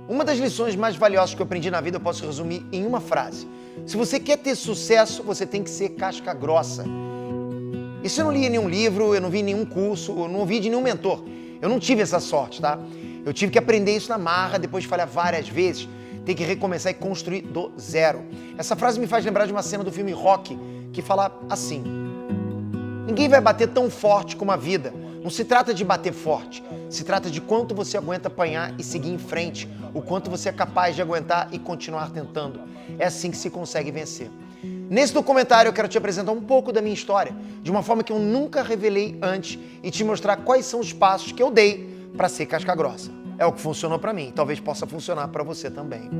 Uma das lições mais valiosas que eu aprendi na vida eu posso resumir em uma frase. Se você quer ter sucesso, você tem que ser casca grossa. Isso eu não li em nenhum livro, eu não vi em nenhum curso, eu não ouvi de nenhum mentor. Eu não tive essa sorte, tá? Eu tive que aprender isso na marra, depois de falhar várias vezes, ter que recomeçar e construir do zero. Essa frase me faz lembrar de uma cena do filme Rocky, que fala assim: ninguém vai bater tão forte como a vida. Não se trata de bater forte, se trata de quanto você aguenta apanhar e seguir em frente, o quanto você é capaz de aguentar e continuar tentando. É assim que se consegue vencer. Nesse documentário eu quero te apresentar um pouco da minha história, de uma forma que eu nunca revelei antes e te mostrar quais são os passos que eu dei para ser casca grossa. É o que funcionou para mim, talvez possa funcionar para você também.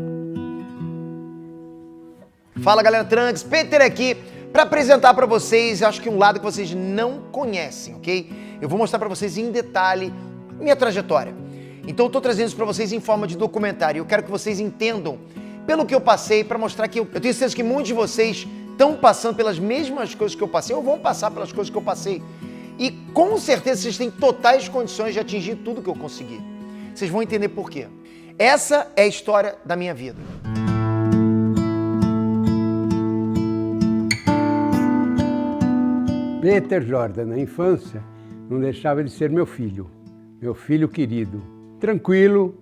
Fala galera, Trunks, Peter aqui para apresentar para vocês, acho que um lado que vocês não conhecem, ok? Eu vou mostrar para vocês em detalhe minha trajetória. Então eu tô trazendo isso para vocês em forma de documentário. Eu quero que vocês entendam pelo que eu passei, para mostrar que eu tenho certeza que muitos de vocês estão passando pelas mesmas coisas que eu passei ou vão passar pelas coisas que eu passei. E com certeza vocês têm totais condições de atingir tudo que eu consegui. Vocês vão entender por quê. Essa é a história da minha vida. Peter Jordan, na infância, não deixava de ser meu filho querido. Tranquilo,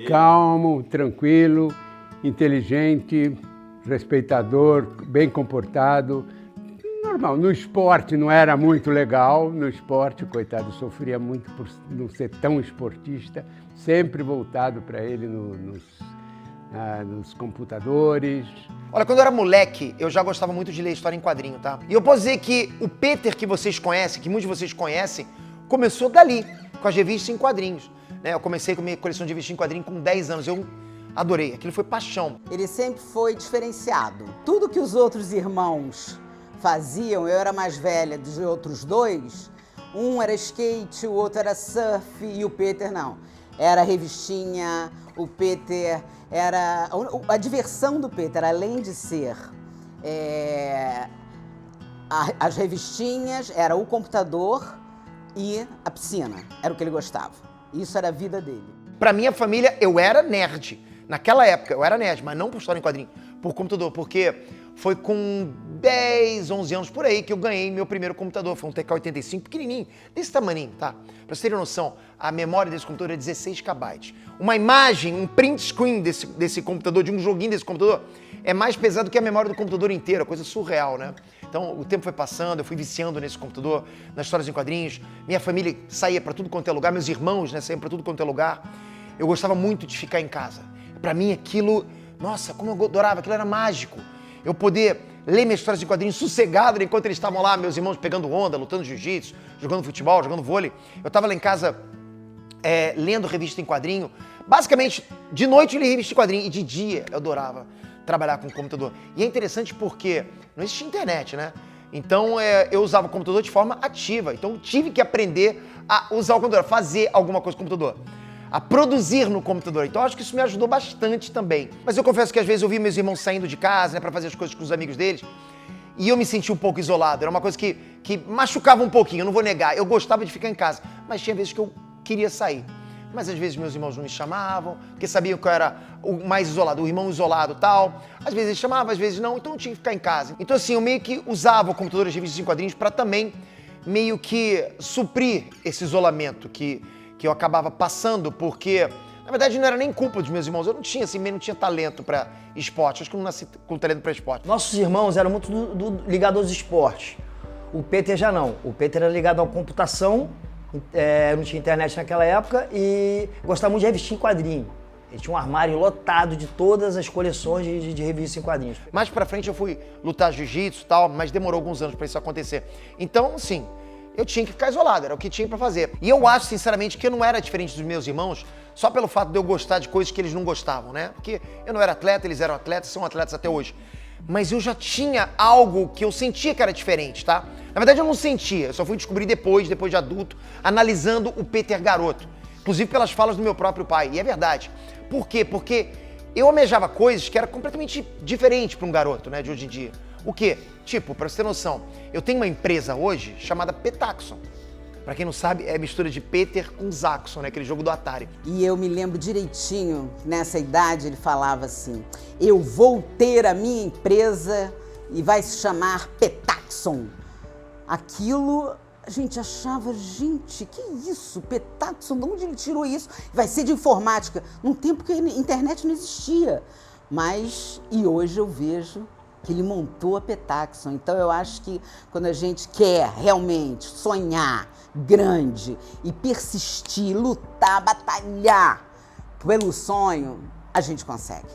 calmo, tranquilo, inteligente, respeitador, bem comportado. Normal, no esporte não era muito legal, no esporte, coitado, sofria muito por não ser tão esportista, sempre voltado para ele nos computadores. Olha, quando eu era moleque, eu já gostava muito de ler história em quadrinho, tá? E eu posso dizer que o Peter que vocês conhecem, que muitos de vocês conhecem, começou dali, com as revistas em quadrinhos. Né? Eu comecei com a minha coleção de revistas em quadrinho com 10 anos, eu adorei, aquilo foi paixão. Ele sempre foi diferenciado. Tudo que os outros irmãos faziam, eu era mais velha dos outros dois, um era skate, o outro era surf e o Peter não. Era revistinha, o Peter era... A diversão do Peter, além de ser as revistinhas, era o computador e a piscina. Era o que ele gostava. Isso era a vida dele. Pra minha família, eu era nerd. Naquela época, eu era nerd, mas não por história em quadrinho, por computador, porque foi com 10, 11 anos por aí que eu ganhei meu primeiro computador. Foi um TK-85 pequenininho, desse tamaninho, tá? Pra vocês terem noção, a memória desse computador é 16 KB. Uma imagem, um print screen desse computador, de um joguinho desse computador, é mais pesado que a memória do computador inteiro, coisa surreal, né? Então, o tempo foi passando, eu fui viciando nesse computador, nas histórias em quadrinhos. Minha família saía pra tudo quanto é lugar, meus irmãos, né, saíam pra tudo quanto é lugar. Eu gostava muito de ficar em casa. Pra mim, aquilo, nossa, como eu adorava, aquilo era mágico. Eu poder ler minhas histórias em quadrinhos sossegado enquanto eles estavam lá, meus irmãos pegando onda, lutando jiu-jitsu, jogando futebol, jogando vôlei. Eu tava lá em casa lendo revista em quadrinho. Basicamente, de noite eu li revista em quadrinho e de dia eu adorava trabalhar com o computador. E é interessante porque não existia internet, né? Então eu usava o computador de forma ativa. Então eu tive que aprender a usar o computador, a fazer alguma coisa com o computador, a produzir no computador. Então acho que isso me ajudou bastante também. Mas eu confesso que às vezes eu vi meus irmãos saindo de casa, né, para fazer as coisas com os amigos deles, e eu me senti um pouco isolado. Era uma coisa que machucava um pouquinho, eu não vou negar. Eu gostava de ficar em casa, mas tinha vezes que eu queria sair. Mas às vezes meus irmãos não me chamavam, porque sabiam que eu era o mais isolado, o irmão isolado e tal. Às vezes eles chamavam, às vezes não, então eu tinha que ficar em casa. Então assim, eu meio que usava o computador e as revistas em quadrinhos para também meio que suprir esse isolamento que eu acabava passando, porque, na verdade, não era nem culpa dos meus irmãos. Eu não tinha, assim, não tinha talento para esporte. Acho que eu não nasci com talento para esporte. Nossos irmãos eram muito ligados aos esportes. O Peter já não. O Peter era ligado à computação, não tinha internet naquela época, e gostava muito de revistinha em quadrinho. Ele tinha um armário lotado de todas as coleções de revistas em quadrinhos. Mais pra frente eu fui lutar jiu-jitsu e tal, mas demorou alguns anos para isso acontecer. Então, assim, eu tinha que ficar isolado, era o que tinha pra fazer. E eu acho, sinceramente, que eu não era diferente dos meus irmãos só pelo fato de eu gostar de coisas que eles não gostavam, né? Porque eu não era atleta, eles eram atletas, são atletas até hoje. Mas eu já tinha algo que eu sentia que era diferente, tá? Na verdade, eu não sentia, eu só fui descobrir depois de adulto, analisando o Peter garoto. Inclusive pelas falas do meu próprio pai, e é verdade. Por quê? Porque eu almejava coisas que eram completamente diferentes para um garoto, né, de hoje em dia. O quê? Tipo, pra você ter noção, eu tenho uma empresa hoje chamada Petaxon. Pra quem não sabe, é mistura de Peter com Zaxxon, né? Aquele jogo do Atari. E eu me lembro direitinho, nessa idade, ele falava assim: eu vou ter a minha empresa e vai se chamar Petaxon. Aquilo, a gente achava, gente, que isso? Petaxon, de onde ele tirou isso? Vai ser de informática, num tempo que a internet não existia. Mas, e hoje eu vejo que ele montou a Petaxon. Então eu acho que quando a gente quer realmente sonhar grande e persistir, lutar, batalhar pelo sonho, a gente consegue.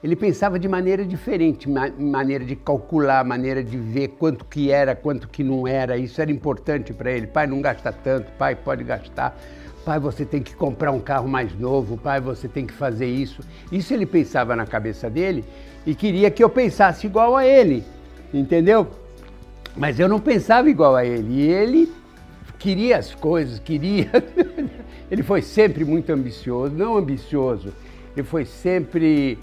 Ele pensava de maneira diferente, maneira de calcular, maneira de ver quanto que era, quanto que não era. Isso era importante para ele. Pai, não gasta tanto, pai, pode gastar. Pai, você tem que comprar um carro mais novo, pai, você tem que fazer isso. Isso ele pensava na cabeça dele e queria que eu pensasse igual a ele, entendeu? Mas eu não pensava igual a ele, e ele queria as coisas, queria... Ele foi sempre muito ambicioso, não ambicioso, ele foi sempre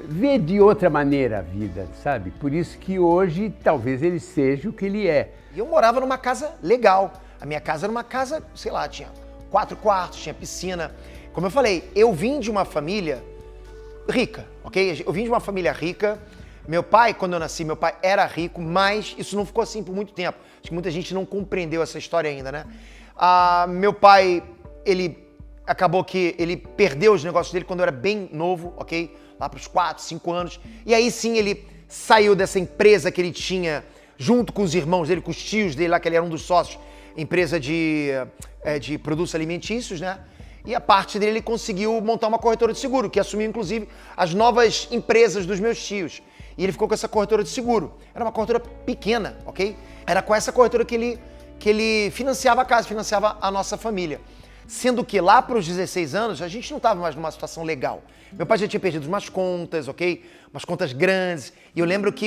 ver de outra maneira a vida, sabe? Por isso que hoje talvez ele seja o que ele é. E eu morava numa casa legal. A minha casa era uma casa, sei lá, tinha 4 quartos, tinha piscina. Como eu falei, eu vim de uma família rica, ok? Eu vim de uma família rica. Meu pai, quando eu nasci, meu pai era rico, mas isso não ficou assim por muito tempo. Acho que muita gente não compreendeu essa história ainda, né? Meu pai, ele acabou que ele perdeu os negócios dele quando eu era bem novo, ok? Lá para os 4, 5 anos. E aí sim ele saiu dessa empresa que ele tinha junto com os irmãos dele, com os tios dele lá, que ele era um dos sócios, empresa de produtos alimentícios, né? E a parte dele ele conseguiu montar uma corretora de seguro, que assumiu inclusive as novas empresas dos meus tios. E ele ficou com essa corretora de seguro. Era uma corretora pequena, ok? Era com essa corretora que ele financiava a casa, financiava a nossa família. Sendo que lá para os 16 anos, a gente não estava mais numa situação legal. Meu pai já tinha perdido umas contas, ok? Umas contas grandes. E eu lembro que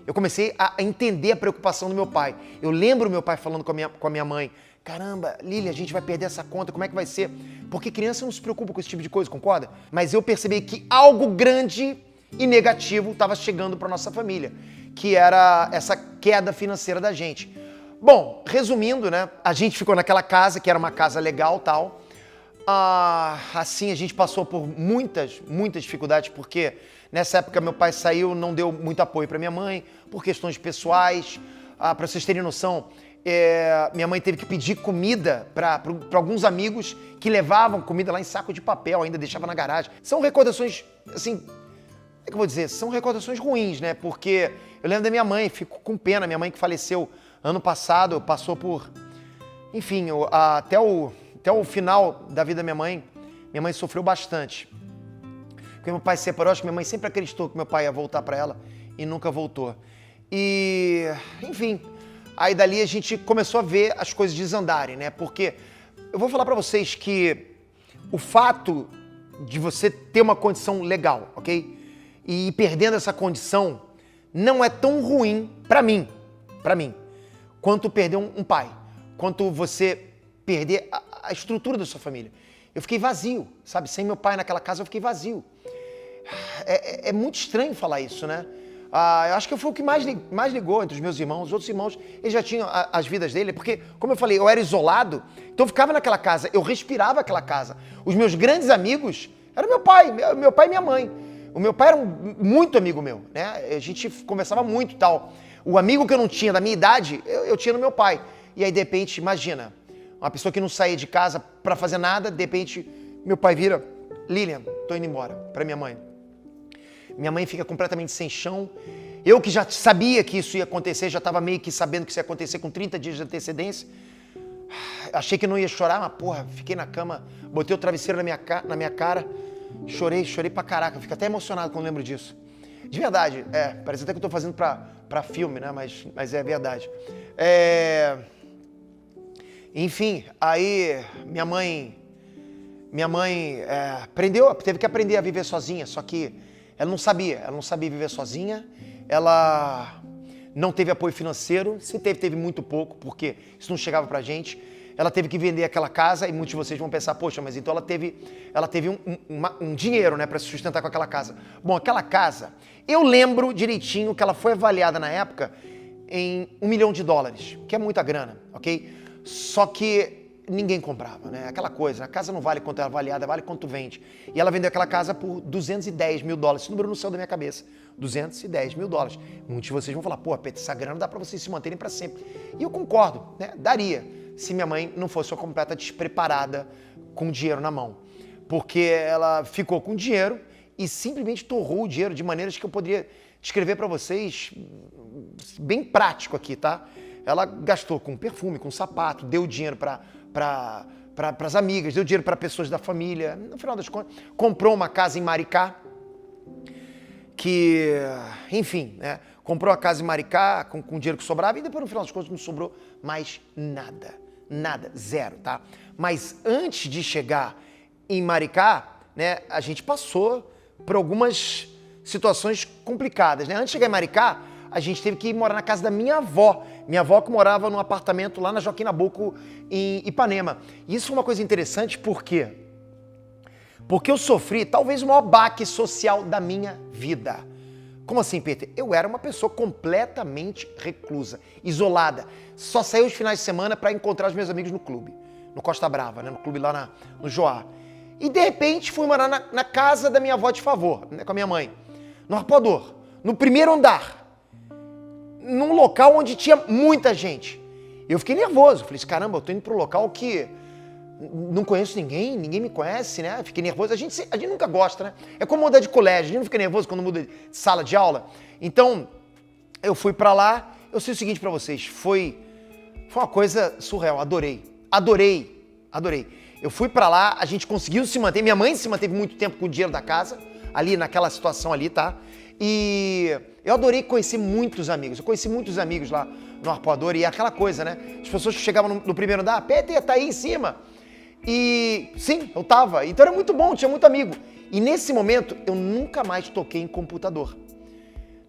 eu comecei a entender a preocupação do meu pai. Eu lembro meu pai falando com a minha mãe: caramba, Lili, a gente vai perder essa conta, como é que vai ser? Porque criança não se preocupa com esse tipo de coisa, concorda? Mas eu percebi que algo grande e negativo estava chegando para nossa família, que era essa queda financeira da gente. Bom, resumindo, né? A gente ficou naquela casa, que era uma casa legal, tal. Assim, a gente passou por muitas dificuldades, porque nessa época meu pai saiu, não deu muito apoio para minha mãe, por questões pessoais. Para vocês terem noção, minha mãe teve que pedir comida para alguns amigos que levavam comida lá em saco de papel, ainda deixava na garagem. São recordações, assim, como é que eu vou dizer? São recordações ruins, né? Porque eu lembro da minha mãe, fico com pena, minha mãe que faleceu ano passado, passou por, enfim, até o final da vida da minha mãe sofreu bastante. Porque meu pai se separou, acho que minha mãe sempre acreditou que meu pai ia voltar para ela e nunca voltou. E, enfim, aí dali a gente começou a ver as coisas desandarem, né? Porque eu vou falar para vocês que o fato de você ter uma condição legal, ok? E ir perdendo essa condição não é tão ruim para mim, quanto perder um pai, quanto você perder a estrutura da sua família. Eu fiquei vazio, sabe? Sem meu pai naquela casa eu fiquei vazio. É muito estranho falar isso, né? Eu acho que eu fui o que mais ligou entre os meus irmãos. Os outros irmãos, eles já tinham as vidas dele, porque, como eu falei, eu era isolado, então eu ficava naquela casa, eu respirava aquela casa. Os meus grandes amigos eram meu pai e minha mãe. O meu pai era muito amigo meu, né? A gente conversava muito e tal. O amigo que eu não tinha da minha idade, eu tinha no meu pai. E aí, de repente, imagina, uma pessoa que não saía de casa pra fazer nada, de repente, meu pai vira: Lilian, tô indo embora, pra minha mãe. Minha mãe fica completamente sem chão. Eu que já sabia que isso ia acontecer, já estava meio que sabendo que isso ia acontecer com 30 dias de antecedência. Achei que não ia chorar, mas porra, fiquei na cama, botei o travesseiro na minha cara, chorei pra caraca, fico até emocionado quando lembro disso. De verdade, parece até que eu tô fazendo pra filme, né? Mas é verdade. Enfim, aí minha mãe teve que aprender a viver sozinha, só que ela não sabia viver sozinha, ela não teve apoio financeiro, se teve muito pouco, porque isso não chegava pra gente. Ela teve que vender aquela casa e muitos de vocês vão pensar: poxa, mas então ela teve um dinheiro, né, para se sustentar com aquela casa. Bom, aquela casa, eu lembro direitinho que ela foi avaliada na época em $1 milhão, que é muita grana, ok? Só que ninguém comprava, né? Aquela coisa, a casa não vale quanto é avaliada, vale quanto vende. E ela vendeu aquela casa por 210 mil dólares. Esse número não saiu da minha cabeça. 210 mil dólares. Muitos de vocês vão falar, pô, Peter, essa grana dá pra vocês se manterem pra sempre. E eu concordo, né? Daria, se minha mãe não fosse uma completa despreparada com dinheiro na mão. Porque ela ficou com dinheiro e simplesmente torrou o dinheiro de maneiras que eu poderia descrever pra vocês bem prático aqui, tá? Ela gastou com perfume, com sapato, deu dinheiro para as amigas, deu dinheiro para pessoas da família. No final das contas, comprou uma casa em Maricá, que, enfim, né? Comprou a casa em Maricá com o dinheiro que sobrava e depois, no final das contas, não sobrou mais nada. Nada, zero, tá? Mas antes de chegar em Maricá, né, a gente passou por algumas situações complicadas, né? Antes de chegar em Maricá, a gente teve que ir morar na casa da minha avó. Minha avó que morava num apartamento lá na Joaquim Nabuco, em Ipanema. E isso foi uma coisa interessante, por quê? Porque eu sofri talvez o maior baque social da minha vida. Como assim, Peter? Eu era uma pessoa completamente reclusa, isolada. Só saía os finais de semana para encontrar os meus amigos no clube, no Costa Brava, né? No clube lá no Joá. E de repente fui morar na casa da minha avó de favor, né? Com a minha mãe, no Arpoador, no primeiro andar, num local onde tinha muita gente. Eu fiquei nervoso, falei assim, caramba, eu tô indo para um local que não conheço ninguém me conhece, né? Fiquei nervoso, a gente nunca gosta, né? É como mudar de colégio, a gente não fica nervoso quando muda de sala de aula. Então, eu fui para lá, eu sei o seguinte para vocês, foi uma coisa surreal, adorei. Eu fui para lá, a gente conseguiu se manter, minha mãe se manteve muito tempo com o dinheiro da casa, ali naquela situação ali, tá? E eu adorei conhecer muitos amigos. Eu conheci muitos amigos lá no Arpoador e aquela coisa, né? As pessoas que chegavam no primeiro andar, Peter, tá aí em cima. E sim, eu tava. Então era muito bom, tinha muito amigo. E nesse momento, eu nunca mais toquei em computador.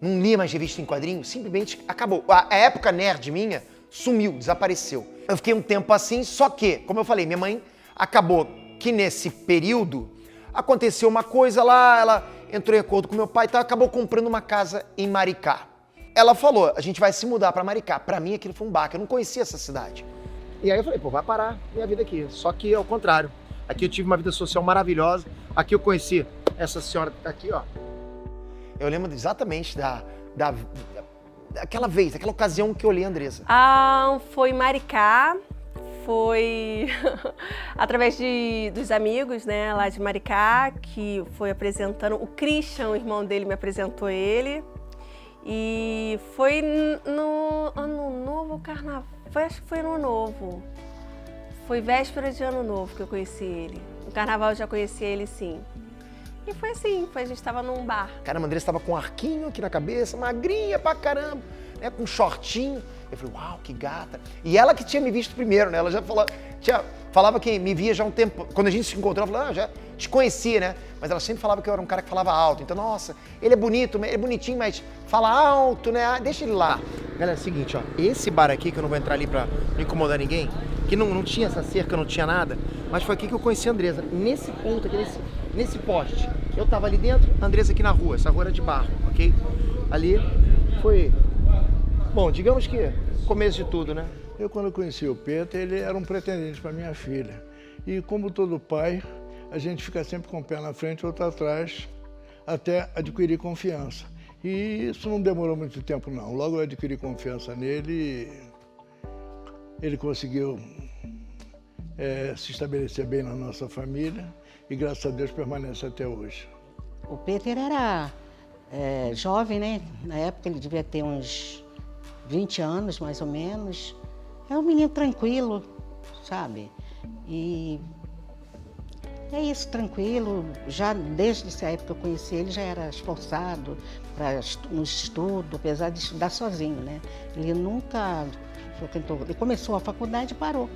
Não li mais revista em quadrinho, simplesmente acabou. A época nerd minha sumiu, desapareceu. Eu fiquei um tempo assim, só que, como eu falei, minha mãe acabou que nesse período aconteceu uma coisa lá, ela entrou em acordo com meu pai e tal, acabou comprando uma casa em Maricá. Ela falou, a gente vai se mudar para Maricá. Para mim aquilo foi um baque, eu não conhecia essa cidade. E aí eu falei, pô, vai parar minha vida aqui. Só que ao contrário, aqui eu tive uma vida social maravilhosa, aqui eu conheci essa senhora que tá aqui, ó. Eu lembro exatamente daquela vez, daquela ocasião que eu olhei a Andressa. Foi em Maricá, foi através dos amigos, né, lá de Maricá, que foi apresentando, o Christian, o irmão dele, me apresentou ele, e foi no Ano Novo, Carnaval, acho que foi Ano Novo, foi véspera de Ano Novo que eu conheci ele, no Carnaval eu já conheci ele sim. E foi assim, a gente tava num bar. Caramba, a Andressa tava com um arquinho aqui na cabeça, magrinha pra caramba, né, com um shortinho. Eu falei, uau, que gata. E ela que tinha me visto primeiro, né? Ela já falava que me via já há um tempo. Quando a gente se encontrou, ela falou, já te conhecia, né? Mas ela sempre falava que eu era um cara que falava alto. Então, nossa, ele é bonito, ele é bonitinho, mas fala alto, né? Ah, deixa ele lá. Galera, é o seguinte, ó. Esse bar aqui, que eu não vou entrar ali pra não incomodar ninguém, que não tinha essa cerca, não tinha nada, mas foi aqui que eu conheci a Andressa. Nesse ponto aqui, nesse poste. Eu tava ali dentro, a Andressa aqui na rua. Essa rua era de barro, ok? Ali foi... Bom, digamos que começo de tudo, né? Eu, quando conheci o Peter, ele era um pretendente para minha filha. E como todo pai, a gente fica sempre com o pé na frente e outro atrás, até adquirir confiança. E isso não demorou muito tempo, não. Logo eu adquiri confiança nele, ele conseguiu se estabelecer bem na nossa família e, graças a Deus, permanece até hoje. O Peter era jovem, né? Na época ele devia ter uns 20 anos, mais ou menos. É um menino tranquilo, sabe? E é isso, tranquilo. Já desde essa época que eu conheci ele, já era esforçado no estudo, apesar de estudar sozinho, né? Ele nunca frequentou. Ele começou a faculdade e parou.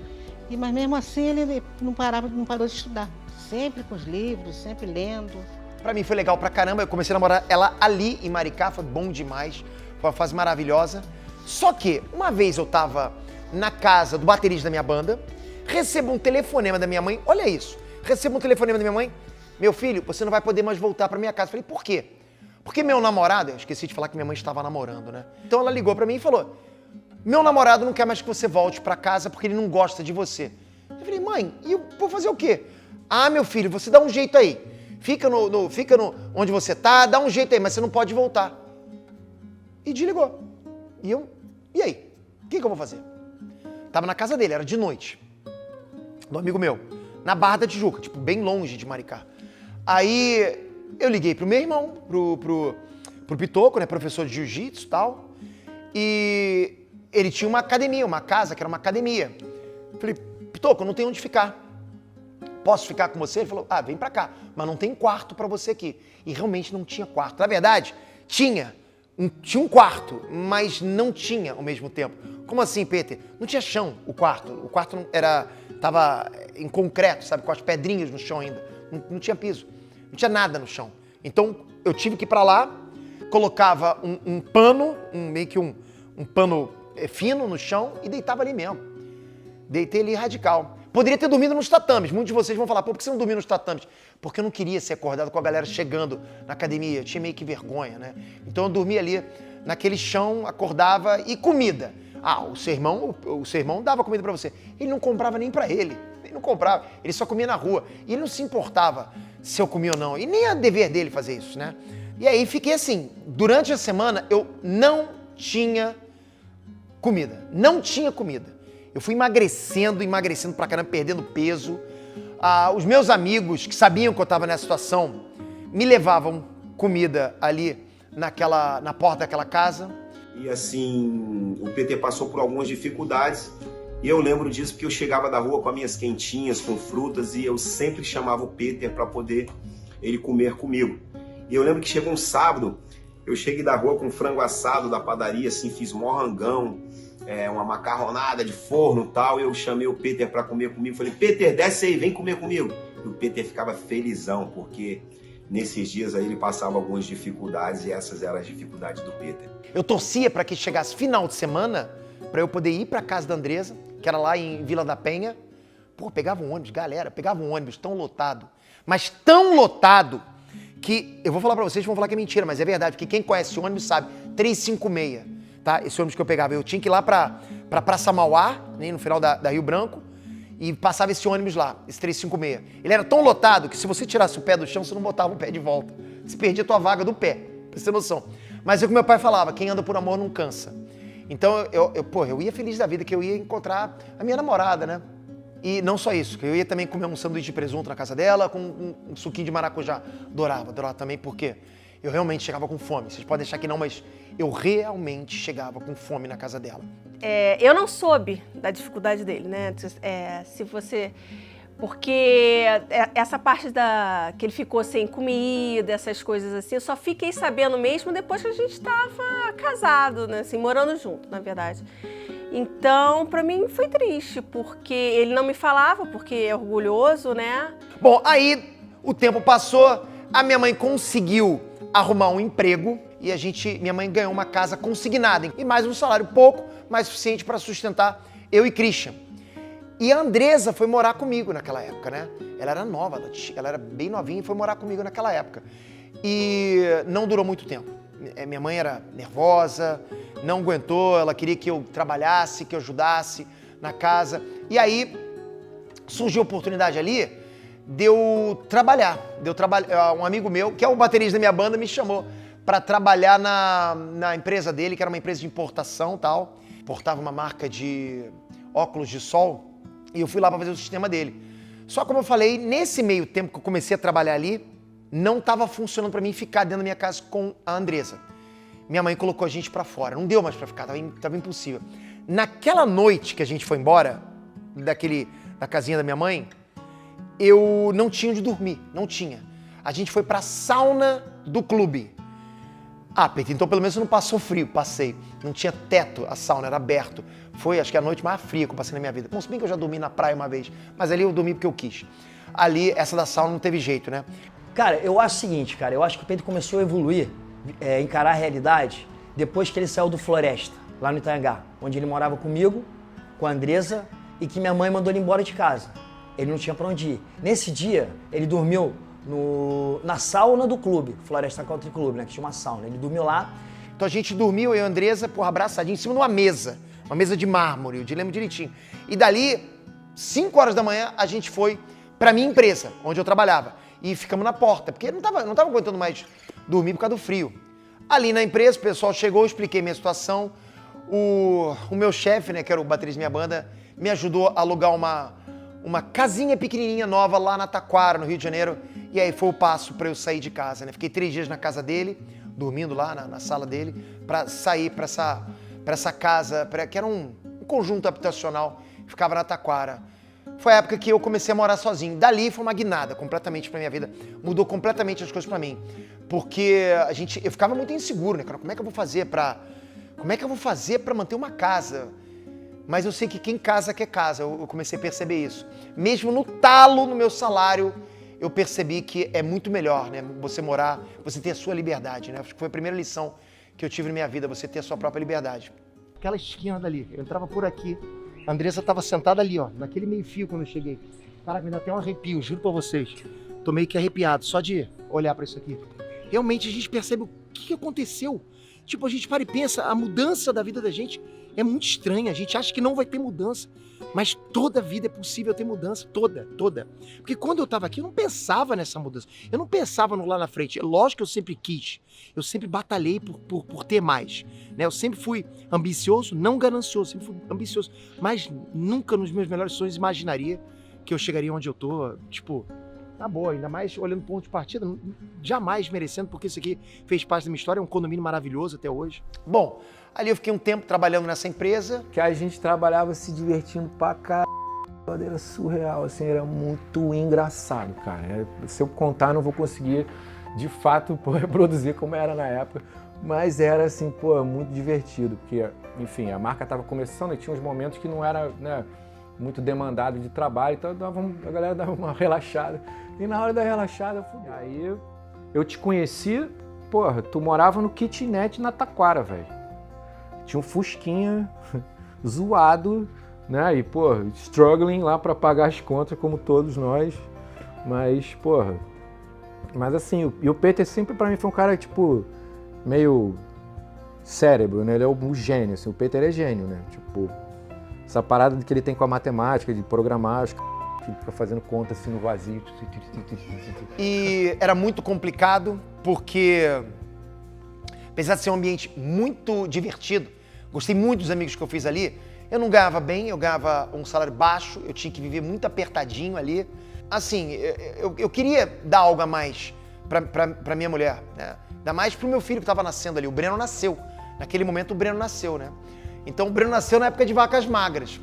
Mas mesmo assim ele não parou de estudar. Sempre com os livros, sempre lendo. Pra mim foi legal pra caramba, eu comecei a namorar ela ali em Maricá, foi bom demais, foi uma fase maravilhosa. Só que, uma vez eu tava na casa do baterista da minha banda, recebo um telefonema da minha mãe, olha isso, recebo um telefonema da minha mãe, meu filho, você não vai poder mais voltar pra minha casa. Eu falei, por quê? Porque meu namorado, eu esqueci de falar que minha mãe estava namorando, né? Então ela ligou pra mim e falou, meu namorado não quer mais que você volte pra casa porque ele não gosta de você. Eu falei, mãe, e eu vou fazer o quê? Ah, meu filho, você dá um jeito aí. Fica onde você tá, dá um jeito aí, mas você não pode voltar. E desligou. E aí? O que eu vou fazer? Tava na casa dele, era de noite. Do amigo meu. Na Barra da Tijuca, tipo, bem longe de Maricá. Aí eu liguei pro meu irmão, pro Pitoco, né, professor de jiu-jitsu e tal. E ele tinha uma academia, uma casa que era uma academia. Falei, Pitoco, eu não tenho onde ficar. Posso ficar com você? Ele falou, vem pra cá, mas não tem quarto pra você aqui. E realmente não tinha quarto. Na verdade, tinha um quarto, mas não tinha ao mesmo tempo. Como assim, Peter? Não tinha chão o quarto. O quarto tava em concreto, sabe, com as pedrinhas no chão ainda. Não tinha piso, não tinha nada no chão. Então, eu tive que ir pra lá, colocava um pano, meio que um pano fino no chão e deitava ali mesmo. Deitei ali radical. Poderia ter dormido nos tatames. Muitos de vocês vão falar, por que você não dormiu nos tatames? Porque eu não queria ser acordado com a galera chegando na academia. Eu tinha meio que vergonha, né? Então eu dormia ali naquele chão, acordava e comida. O seu irmão dava comida pra você. Ele não comprava nem pra ele. Ele não comprava. Ele só comia na rua. E ele não se importava se eu comia ou não. E nem é dever dele fazer isso, né? E aí fiquei assim. Durante a semana eu não tinha comida. Não tinha comida. Eu fui emagrecendo pra caramba, perdendo peso. Os meus amigos que sabiam que eu estava nessa situação me levavam comida ali na porta daquela casa. E assim, o PT passou por algumas dificuldades e eu lembro disso porque eu chegava da rua com as minhas quentinhas, com frutas e eu sempre chamava o Peter para poder ele comer comigo. E eu lembro que chegou um sábado, eu cheguei da rua com frango assado da padaria, assim, fiz morrangão, uma macarronada de forno e tal, e eu chamei o Peter para comer comigo, falei, Peter, desce aí, vem comer comigo. E o Peter ficava felizão, porque nesses dias aí ele passava algumas dificuldades e essas eram as dificuldades do Peter. Eu torcia para que chegasse final de semana, para eu poder ir para casa da Andresa, que era lá em Vila da Penha. Pegava um ônibus, galera, pegava um ônibus tão lotado, mas tão lotado, que eu vou falar para vocês, vão falar que é mentira, mas é verdade, porque quem conhece o ônibus sabe, 356. Tá? Esse ônibus que eu pegava, eu tinha que ir lá pra Praça Mauá, né, no final da Rio Branco, e passava esse ônibus lá, esse 356. Ele era tão lotado que se você tirasse o pé do chão, você não botava o pé de volta. Você perdia a tua vaga do pé, pra você ter noção. Mas é o que meu pai falava, quem anda por amor não cansa. Então, eu ia feliz da vida, que eu ia encontrar a minha namorada, né? E não só isso, que eu ia também comer um sanduíche de presunto na casa dela, com um suquinho de maracujá. Adorava também, porque eu realmente chegava com fome. Vocês podem achar que não, mas eu realmente chegava com fome na casa dela. Eu não soube da dificuldade dele, né? Porque essa parte que ele ficou sem comida, essas coisas assim, eu só fiquei sabendo mesmo depois que a gente estava casado, né? Assim, morando junto, na verdade. Então, pra mim foi triste, porque ele não me falava, porque é orgulhoso, né? Bom, aí o tempo passou, a minha mãe conseguiu arrumar um emprego e minha mãe ganhou uma casa consignada e mais um salário pouco, mas suficiente para sustentar eu e Christian. E a Andresa foi morar comigo naquela época, né? Ela era nova, ela era bem novinha e foi morar comigo naquela época. E não durou muito tempo. Minha mãe era nervosa, não aguentou, ela queria que eu trabalhasse, que eu ajudasse na casa. E aí surgiu a oportunidade ali de eu trabalhar. Um amigo meu, que é o baterista da minha banda, me chamou para trabalhar na empresa dele, que era uma empresa de importação e tal. Importava uma marca de óculos de sol e eu fui lá para fazer o sistema dele. Só como eu falei, nesse meio tempo que eu comecei a trabalhar ali, não estava funcionando para mim ficar dentro da minha casa com a Andresa. Minha mãe colocou a gente para fora, não deu mais para ficar, tava impossível. Naquela noite que a gente foi embora, da casinha da minha mãe, eu não tinha onde dormir, não tinha. A gente foi pra sauna do clube. Peter, então pelo menos você não passou frio. Passei. Não tinha teto, a sauna era aberto. Foi, acho que a noite mais fria que eu passei na minha vida. Bom, se bem que eu já dormi na praia uma vez, mas ali eu dormi porque eu quis. Ali, essa da sauna não teve jeito, né? Cara, eu acho o seguinte, eu acho que o Pedro começou a evoluir, encarar a realidade, depois que ele saiu do Floresta, lá no Itaiangá, onde ele morava comigo, com a Andresa, e que minha mãe mandou ele embora de casa. Ele não tinha pra onde ir. Nesse dia, ele dormiu na sauna do clube, Floresta Country Club, né, que tinha uma sauna. Ele dormiu lá. Então a gente dormiu, eu e a Andresa, abraçadinho, em cima de uma mesa uma mesa de mármore, eu lembro direitinho. E dali, 5 horas da manhã, a gente foi pra minha empresa, onde eu trabalhava. E ficamos na porta, porque não tava aguentando mais dormir por causa do frio. Ali na empresa, o pessoal chegou, eu expliquei minha situação. O meu chefe, né, que era o baterista da minha banda, me ajudou a alugar uma casinha pequenininha nova lá na Taquara, no Rio de Janeiro. E aí foi o passo para eu sair de casa, né? Fiquei 3 dias na casa dele, dormindo lá na sala dele, para sair para essa casa, que era um conjunto habitacional, que ficava na Taquara. Foi a época que eu comecei a morar sozinho. Dali foi uma guinada completamente pra minha vida. Mudou completamente as coisas pra mim. Porque eu ficava muito inseguro, né, cara? Como é que eu vou fazer pra manter uma casa? Mas eu sei que quem casa quer casa. Eu comecei a perceber isso. Mesmo no talo, no meu salário, eu percebi que é muito melhor, né? Você morar, você ter a sua liberdade, né? Acho que foi a primeira lição que eu tive na minha vida, você ter a sua própria liberdade. Aquela esquina dali, eu entrava por aqui. A Andressa estava sentada ali, ó, naquele meio fio quando eu cheguei. Caraca, me dá até um arrepio, juro pra vocês. Tô meio que arrepiado, só de olhar pra isso aqui. Realmente a gente percebe o que aconteceu. Tipo, a gente para e pensa, a mudança da vida da gente é muito estranha. A gente acha que não vai ter mudança. Mas toda vida é possível ter mudança, toda. Porque quando eu tava aqui, eu não pensava nessa mudança. Eu não pensava no lá na frente. É lógico que eu sempre quis. Eu sempre batalhei por ter mais. Né? Eu sempre fui ambicioso, não ganancioso. Sempre fui ambicioso. Mas nunca nos meus melhores sonhos imaginaria que eu chegaria onde eu tô. Tipo, tá boa, ainda mais olhando o ponto de partida, jamais merecendo, porque isso aqui fez parte da minha história. É um condomínio maravilhoso até hoje. Bom, ali eu fiquei um tempo trabalhando nessa empresa. Que a gente trabalhava se divertindo pra caralho, era surreal, assim, era muito engraçado, cara. Se eu contar, eu não vou conseguir, de fato, reproduzir como era na época, mas era, assim, pô, muito divertido, porque, enfim, a marca estava começando e tinha uns momentos que não era, né, muito demandado de trabalho, então a galera dava uma relaxada. E na hora da relaxada, fudeu. Aí eu te conheci, porra, tu morava no kitnet na Taquara, velho. Tinha um fusquinha zoado, né? E, porra, struggling lá pra pagar as contas, como todos nós. Mas, porra... Mas, assim, o Peter sempre pra mim foi um cara, tipo, meio cérebro, né? Ele é um gênio, assim. O Peter é gênio, né? Tipo, essa parada que ele tem com a matemática, de programar, que fica fazendo conta, assim, no vazio. E era muito complicado, porque... apesar de ser um ambiente muito divertido, gostei muito dos amigos que eu fiz ali, eu não ganhava bem, eu ganhava um salário baixo, eu tinha que viver muito apertadinho ali. Assim, eu queria dar algo a mais pra minha mulher, né? Ainda mais pro meu filho que estava nascendo ali. O Breno nasceu. Naquele momento o Breno nasceu, né? Então o Breno nasceu na época de vacas magras.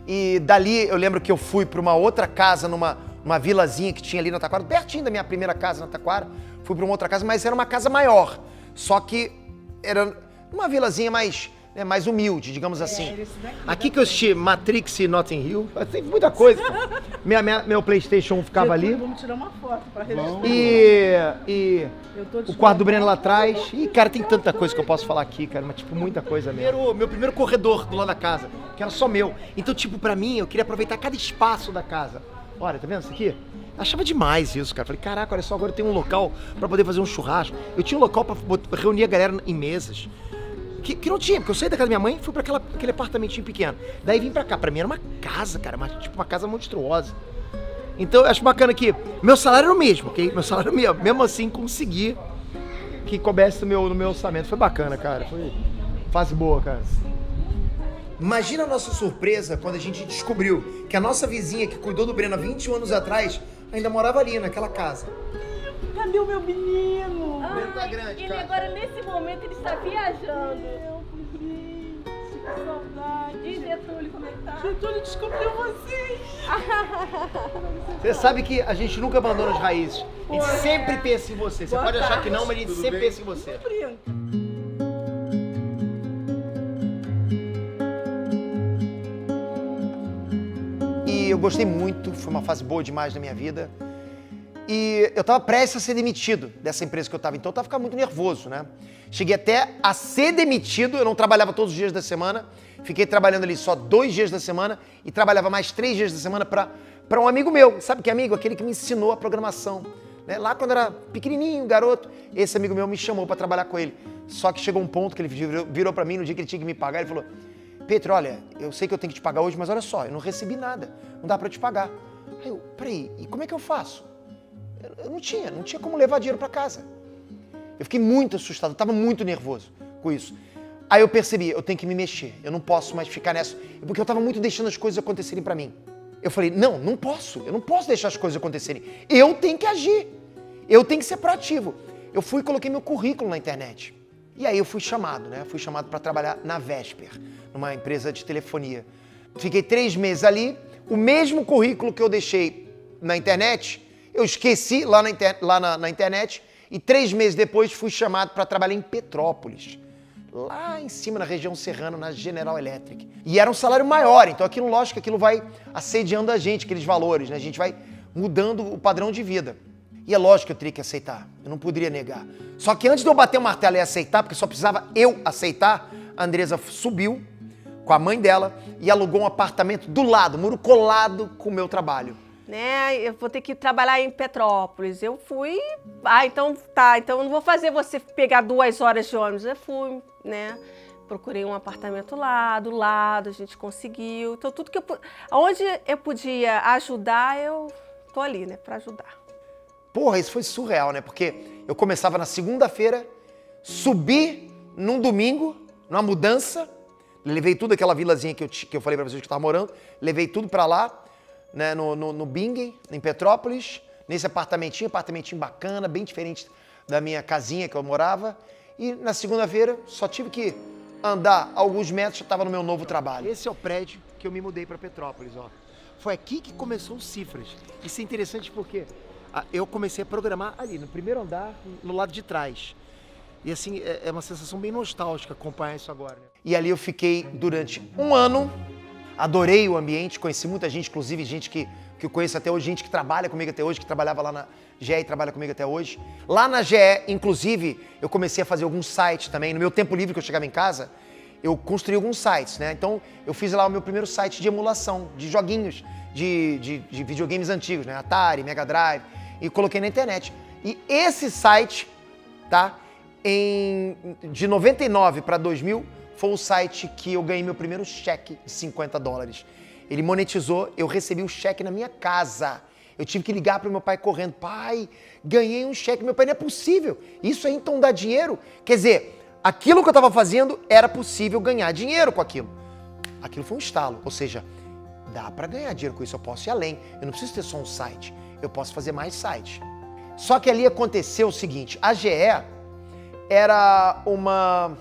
E dali eu lembro que eu fui para uma outra casa, numa vilazinha que tinha ali na Taquara, pertinho da minha primeira casa na Taquara. Fui para uma outra casa, mas era uma casa maior. Só que era uma vilazinha mais humilde, digamos assim. Aqui que eu assisti Matrix e Notting Hill, tem muita coisa. Meu PlayStation 1 ficava ali. Vamos tirar uma foto para registrar. E o quarto do Breno lá atrás. E, cara, tem tanta coisa que eu posso falar aqui, cara, mas, tipo, muita coisa mesmo. Meu primeiro corredor do lado da casa, que era só meu. Então, tipo, pra mim, eu queria aproveitar cada espaço da casa. Olha, tá vendo isso aqui? Achava demais isso, cara. Falei, caraca, olha só, agora eu tenho um local pra poder fazer um churrasco. Eu tinha um local pra reunir a galera em mesas. Que não tinha, porque eu saí da casa da minha mãe e fui pra aquele apartamentinho pequeno. Daí vim pra cá. Pra mim era uma casa, cara, tipo uma casa monstruosa. Então eu acho bacana que meu salário era o mesmo, ok? Meu salário era o mesmo. Mesmo assim, consegui que coubesse no meu orçamento. Foi bacana, cara. Foi fase boa, cara. Imagina a nossa surpresa quando a gente descobriu que a nossa vizinha que cuidou do Breno há 21 anos atrás ainda morava ali, naquela casa. Cadê o meu menino? Ai, tá grande, ele cara. agora, nesse momento, ele está viajando. Que saudade. E Getúlio, como é que tá? Getúlio descobriu vocês. Você sabe que a gente nunca abandona as raízes. A gente sempre pensa em você. Você pode achar que não, mas a gente sempre pensa em você. E eu gostei muito, foi uma fase boa demais na minha vida. E eu tava prestes a ser demitido dessa empresa que eu tava, então eu tava ficando muito nervoso, né? Cheguei até a ser demitido, eu não trabalhava todos os dias da semana, fiquei trabalhando ali só 2 dias da semana e trabalhava mais 3 dias da semana pra um amigo meu. Sabe que amigo? Aquele que me ensinou a programação. Né? Lá quando eu era pequenininho, garoto, esse amigo meu me chamou pra trabalhar com ele. Só que chegou um ponto que ele virou pra mim, no dia que ele tinha que me pagar, ele falou, Peter, olha, eu sei que eu tenho que te pagar hoje, mas olha só, eu não recebi nada, não dá pra eu te pagar. Aí eu, peraí, e como é que eu faço? Eu não tinha como levar dinheiro pra casa. Eu fiquei muito assustado, eu tava muito nervoso com isso. Aí eu percebi, eu tenho que me mexer, eu não posso mais ficar nessa, porque eu tava muito deixando as coisas acontecerem pra mim. Eu falei, não posso, eu não posso deixar as coisas acontecerem, eu tenho que agir, eu tenho que ser proativo. Eu fui e coloquei meu currículo na internet. E aí eu fui chamado, né? Fui chamado para trabalhar na Vesper, numa empresa de telefonia. Fiquei 3 meses ali, o mesmo currículo que eu deixei na internet, eu esqueci lá na internet, e 3 meses depois fui chamado para trabalhar em Petrópolis, lá em cima na região serrana, na General Electric. E era um salário maior, então aquilo, lógico, aquilo vai assediando a gente, aqueles valores, né? A gente vai mudando o padrão de vida. E é lógico que eu teria que aceitar, eu não poderia negar. Só que antes de eu bater o martelo e aceitar, porque só precisava eu aceitar, a Andresa subiu com a mãe dela e alugou um apartamento do lado, muro colado com o meu trabalho. Né, eu vou ter que trabalhar em Petrópolis. Eu fui, então eu não vou fazer você pegar 2 horas de ônibus. Eu fui, né, procurei um apartamento lá, do lado, a gente conseguiu. Então tudo que onde eu podia ajudar, eu tô ali, né, para ajudar. Porra, isso foi surreal, né? Porque eu começava na segunda-feira, subi num domingo, numa mudança, levei tudo aquela vilazinha que eu falei pra vocês que eu tava morando, levei tudo pra lá, né, no Bingen, em Petrópolis, nesse apartamentinho bacana, bem diferente da minha casinha que eu morava. E na segunda-feira só tive que andar alguns metros, já estava no meu novo trabalho. Esse é o prédio que eu me mudei para Petrópolis, ó. Foi aqui que começou o Cifras. Isso é interessante porque eu comecei a programar ali, no primeiro andar, no lado de trás. E assim, é uma sensação bem nostálgica acompanhar isso agora, né? E ali eu fiquei durante 1 ano, adorei o ambiente, conheci muita gente, inclusive gente que eu conheço até hoje, gente que trabalha comigo até hoje, que trabalhava lá na GE e trabalha comigo até hoje. Lá na GE, inclusive, eu comecei a fazer alguns sites também. No meu tempo livre que eu chegava em casa, eu construí alguns sites, né? Então, eu fiz lá o meu primeiro site de emulação, de joguinhos, de videogames antigos, né? Atari, Mega Drive, e coloquei na internet. E esse site, tá? De 99 para 2000, foi o site que eu ganhei meu primeiro cheque de $50. Ele monetizou, eu recebi o cheque na minha casa. Eu tive que ligar para o meu pai correndo. Pai, ganhei um cheque. Meu pai, não é possível. Isso aí então dá dinheiro? Quer dizer, aquilo que eu estava fazendo era possível ganhar dinheiro com aquilo. Aquilo foi um estalo. Ou seja, dá para ganhar dinheiro com isso. Eu posso ir além. Eu não preciso ter só um site. Eu posso fazer mais sites. Só que ali aconteceu o seguinte. A GE era uma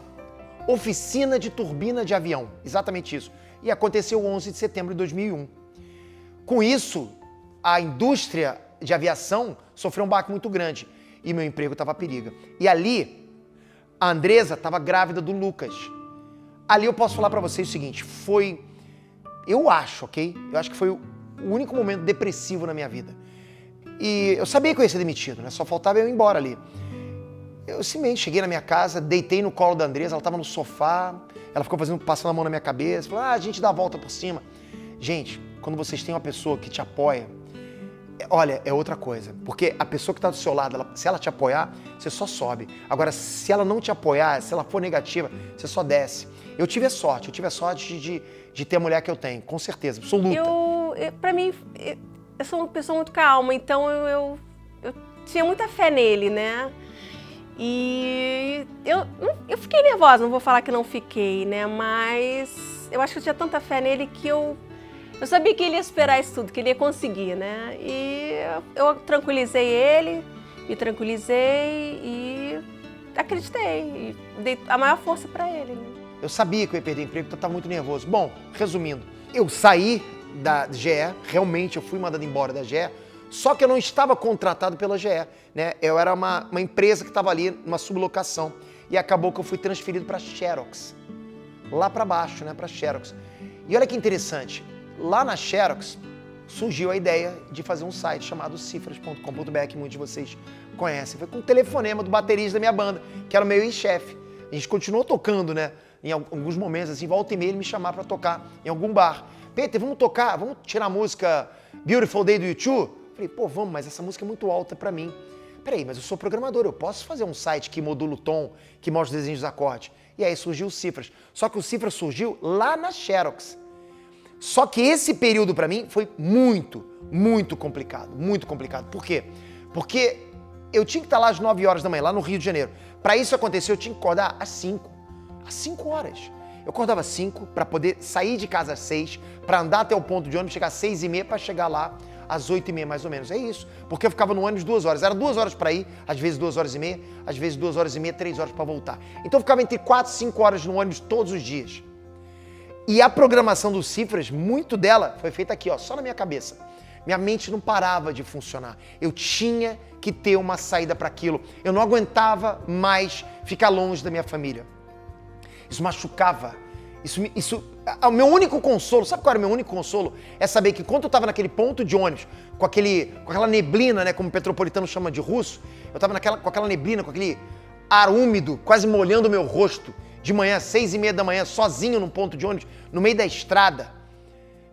oficina de turbina de avião. Exatamente isso. E aconteceu 11 de setembro de 2001. Com isso, a indústria de aviação sofreu um baque muito grande e meu emprego estava a perigo. E ali, a Andresa estava grávida do Lucas. Ali eu posso falar para vocês o seguinte, eu acho que foi o único momento depressivo na minha vida. E eu sabia que eu ia ser demitido, né? Só faltava eu ir embora ali. Eu simplesmente cheguei na minha casa, deitei no colo da Andresa, ela estava no sofá, ela ficou passando a mão na minha cabeça, falou, a gente dá a volta por cima. Gente, quando vocês têm uma pessoa que te apoia, olha, é outra coisa. Porque a pessoa que está do seu lado, se ela te apoiar, você só sobe. Agora, se ela não te apoiar, se ela for negativa, você só desce. Eu tive a sorte de ter a mulher que eu tenho, com certeza, absoluta. Pra mim, eu sou uma pessoa muito calma, então eu tinha muita fé nele, né? E eu fiquei nervosa, não vou falar que não fiquei, né? Mas eu acho que eu tinha tanta fé nele que eu sabia que ele ia esperar isso tudo, que ele ia conseguir, né? E eu tranquilizei ele, me tranquilizei e acreditei. E dei a maior força pra ele, né? Eu sabia que eu ia perder emprego, então eu estava muito nervoso. Bom, resumindo, eu saí da GE, realmente eu fui mandado embora da GE, só que eu não estava contratado pela GE, né? Eu era uma empresa que estava ali, numa sublocação, e acabou que eu fui transferido para Xerox, lá para baixo, né? Para Xerox. E olha que interessante, lá na Xerox surgiu a ideia de fazer um site chamado cifras.com.br, que muitos de vocês conhecem. Foi com o telefonema do baterista da minha banda, que era o meu ex-chefe. A gente continuou tocando, né? Em alguns momentos, assim, volta e meia ele me chamava para tocar em algum bar. Peter, vamos tocar, vamos tirar a música Beautiful Day do U2? Falei, pô, vamos, mas essa música é muito alta pra mim. peraí, mas eu sou programador, eu posso fazer um site que modula o tom, que mostra os desenhos dos acordes. E aí surgiu o Cifras. Só que o Cifras surgiu lá na Xerox. Só que esse período para mim foi muito, muito complicado. Muito complicado. Por quê? Porque eu tinha que estar lá às 9 horas da manhã, lá no Rio de Janeiro. Para isso acontecer, eu tinha que acordar às 5. Às 5 horas. Eu acordava às 5 para poder sair de casa às 6, para andar até o ponto de ônibus, chegar às 6h30 para chegar lá às 8h30 mais ou menos. É isso. Porque eu ficava no ônibus 2 horas. Era 2 horas para ir, às vezes 2 horas e meia, às vezes 2 horas e meia, 3 horas para voltar. Então eu ficava entre 4 e 5 horas no ônibus todos os dias. E a programação do Cifras, muito dela foi feita aqui, ó, só na minha cabeça. Minha mente não parava de funcionar. Eu tinha que ter uma saída para aquilo. Eu não aguentava mais ficar longe da minha família. Isso machucava. O meu único consolo, sabe qual era o meu único consolo? É saber que quando eu estava naquele ponto de ônibus, com aquela neblina, né, como o petropolitano chama de russo, eu estava com aquela neblina, com aquele ar úmido, quase molhando o meu rosto, de manhã, 6h30 da manhã, sozinho num ponto de ônibus, no meio da estrada.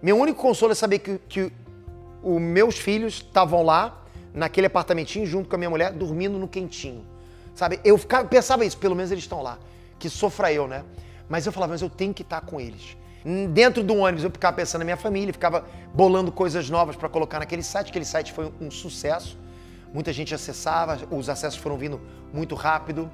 Meu único consolo é saber que os meus filhos estavam lá, naquele apartamentinho, junto com a minha mulher, dormindo no quentinho. Sabe? Eu pensava isso, pelo menos eles estão lá. Que sofra eu, né? Mas eu falava, mas eu tenho que estar com eles. Dentro do ônibus eu ficava pensando na minha família, ficava bolando coisas novas para colocar naquele site. Aquele site foi um sucesso. Muita gente acessava, os acessos foram vindo muito rápido.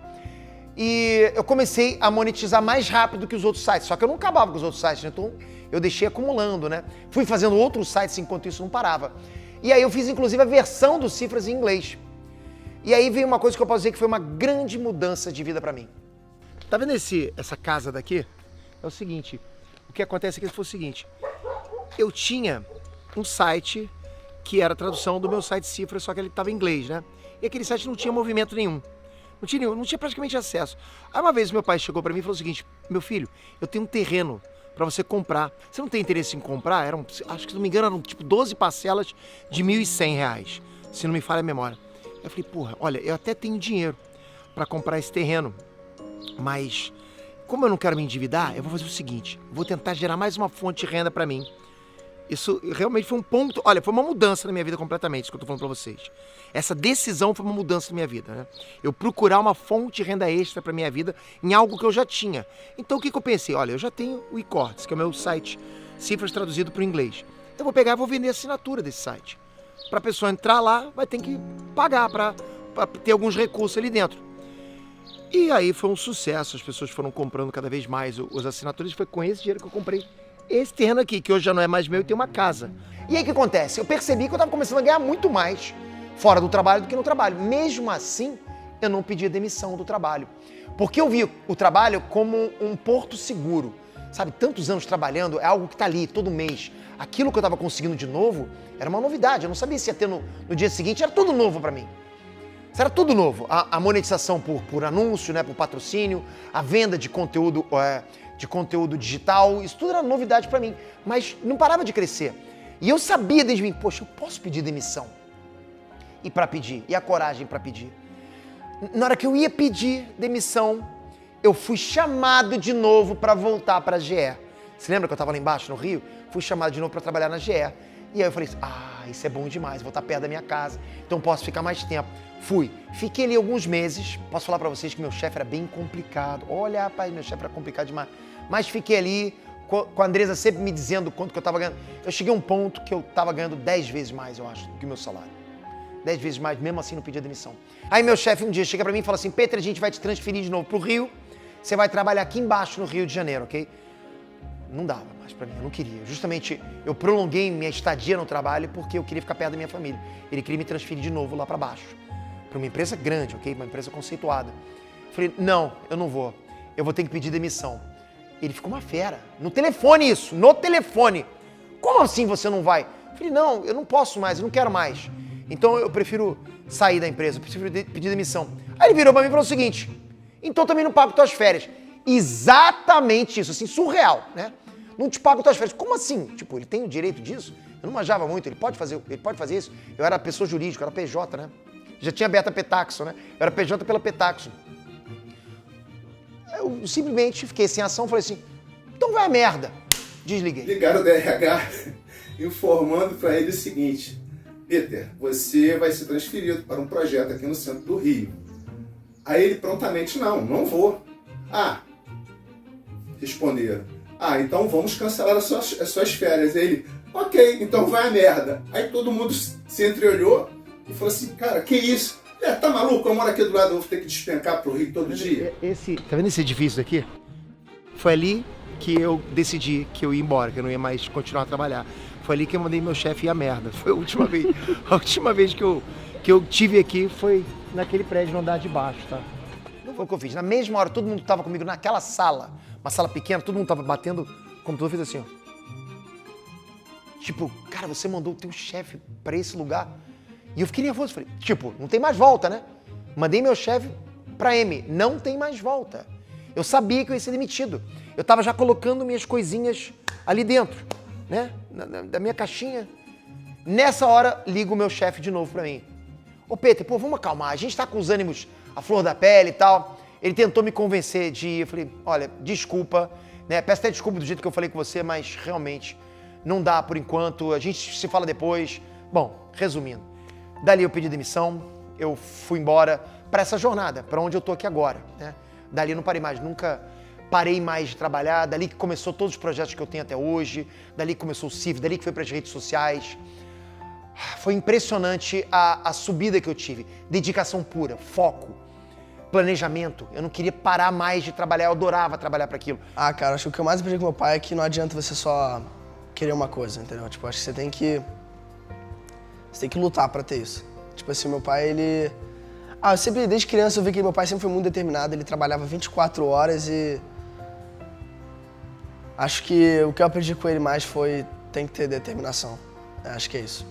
E eu comecei a monetizar mais rápido que os outros sites. Só que eu não acabava com os outros sites, né? Então eu deixei acumulando, né? Fui fazendo outros sites enquanto isso não parava. E aí eu fiz inclusive a versão do Cifras em inglês. E aí veio uma coisa que eu posso dizer que foi uma grande mudança de vida para mim. Tá vendo essa casa daqui? É o seguinte, o que acontece aqui foi o seguinte, eu tinha um site que era a tradução do meu site Cifras, só que ele estava em inglês, né? E aquele site não tinha movimento nenhum. Não tinha praticamente acesso. Aí uma vez meu pai chegou para mim e falou o seguinte, meu filho, eu tenho um terreno para você comprar. Você não tem interesse em comprar? Acho que se não me engano, eram tipo 12 parcelas de R$1.100, se não me falha a memória. Eu falei, porra, olha, eu até tenho dinheiro para comprar esse terreno, mas como eu não quero me endividar, eu vou fazer o seguinte, vou tentar gerar mais uma fonte de renda para mim. Isso realmente foi um ponto, olha, foi uma mudança na minha vida completamente, isso que eu tô falando pra vocês. Essa decisão foi uma mudança na minha vida, né? Eu procurar uma fonte de renda extra pra minha vida em algo que eu já tinha. Então o que eu pensei? Olha, eu já tenho o eCortes, que é o meu site Cifras traduzido para o inglês. Então eu vou pegar e vou vender a assinatura desse site. Pra pessoa entrar lá, vai ter que pagar pra ter alguns recursos ali dentro. E aí foi um sucesso, as pessoas foram comprando cada vez mais as assinaturas, foi com esse dinheiro que eu comprei esse terreno aqui, que hoje já não é mais meu e tem uma casa. E aí o que acontece? Eu percebi que eu estava começando a ganhar muito mais fora do trabalho do que no trabalho. Mesmo assim, eu não pedi demissão do trabalho. Porque eu vi o trabalho como um porto seguro. Sabe, tantos anos trabalhando, é algo que está ali todo mês. Aquilo que eu estava conseguindo de novo era uma novidade. Eu não sabia se ia ter no dia seguinte, era tudo novo para mim. Era tudo novo. A monetização por anúncio, né, por patrocínio, a venda de conteúdo digital, isso tudo era novidade para mim, mas não parava de crescer. E eu sabia desde mim, poxa, eu posso pedir demissão. E para pedir, e a coragem para pedir. Na hora que eu ia pedir demissão, eu fui chamado de novo para voltar para a GE. Você lembra que eu estava lá embaixo no Rio? Fui chamado de novo para trabalhar na GE. E aí eu falei, isso é bom demais, vou estar perto da minha casa, então posso ficar mais tempo. Fui. Fiquei ali alguns meses. Posso falar pra vocês que meu chefe era bem complicado. Olha, rapaz, meu chefe era complicado demais. Mas fiquei ali, com a Andresa sempre me dizendo quanto que eu tava ganhando. Eu cheguei a um ponto que eu tava ganhando 10 vezes mais, eu acho, do que o meu salário. 10 vezes mais, mesmo assim não pedia demissão. Aí meu chefe um dia chega pra mim e fala assim, Peter, a gente vai te transferir de novo pro Rio. Você vai trabalhar aqui embaixo no Rio de Janeiro, ok? Não dava mais pra mim, eu não queria. Justamente, eu prolonguei minha estadia no trabalho porque eu queria ficar perto da minha família. Ele queria me transferir de novo lá pra baixo. Para uma empresa grande, ok? Uma empresa conceituada. Falei, não, eu não vou. Eu vou ter que pedir demissão. Ele ficou uma fera. No telefone isso, no telefone. Como assim você não vai? Falei, não, eu não posso mais, eu não quero mais. Então eu prefiro sair da empresa, eu prefiro pedir demissão. Aí ele virou para mim e falou o seguinte, então também não pago tuas férias. Exatamente isso, assim, surreal, né? Não te pago tuas férias. Como assim? Tipo, ele tem o direito disso? Eu não manjava muito, ele pode fazer isso. Eu era pessoa jurídica, eu era PJ, né? Já tinha aberto a Petaxo, né? Eu era PJ pela Petaxo. Eu simplesmente fiquei sem ação, falei assim, então vai a merda. Desliguei. Ligaram da RH informando para ele o seguinte, Peter, você vai ser transferido para um projeto aqui no centro do Rio. Aí ele prontamente, não vou. Responderam. Então vamos cancelar as suas férias. Aí ele, ok, então vai a merda. Aí todo mundo se entreolhou e falou assim, cara, que isso? Tá maluco? Eu moro aqui do lado, eu vou ter que despencar pro Rio todo dia. Tá vendo esse edifício aqui? Foi ali que eu decidi que eu ia embora, que eu não ia mais continuar a trabalhar. Foi ali que eu mandei meu chefe ir a merda. Foi a última vez. A última vez que eu tive aqui foi naquele prédio no andar de baixo, tá? Foi o que eu fiz. Na mesma hora, todo mundo que tava comigo naquela sala, uma sala pequena, todo mundo tava batendo, o computador fez assim, ó. Tipo, cara, você mandou o teu chefe pra esse lugar? E eu fiquei nervoso. Falei, tipo, não tem mais volta, né? Mandei meu chefe pra M. Não tem mais volta. Eu sabia que eu ia ser demitido. Eu tava já colocando minhas coisinhas ali dentro, né? Da minha caixinha. Nessa hora, liga o meu chefe de novo pra mim. Ô, Peter, pô, vamos acalmar. A gente tá com os ânimos à flor da pele e tal. Ele tentou me convencer de ir. Eu falei, olha, desculpa, né? Peço até desculpa do jeito que eu falei com você, mas realmente não dá por enquanto. A gente se fala depois. Bom, resumindo. Dali eu pedi demissão. Eu fui embora pra essa jornada, pra onde eu tô aqui agora, né? Dali eu não parei mais, nunca parei mais de trabalhar. Dali que começou todos os projetos que eu tenho até hoje. Dali que começou o CIF, dali que foi para as redes sociais. Foi impressionante a subida que eu tive. Dedicação pura, foco, planejamento. Eu não queria parar mais de trabalhar, eu adorava trabalhar para aquilo. Cara, acho que o que eu mais aprendi com meu pai é que não adianta você só querer uma coisa, entendeu? Tipo, acho que você tem que lutar para ter isso. Tipo assim, meu pai, ele... eu sempre, desde criança, eu vi que meu pai sempre foi muito determinado, ele trabalhava 24 horas e... Acho que o que eu aprendi com ele mais foi, tem que ter determinação. Acho que é isso.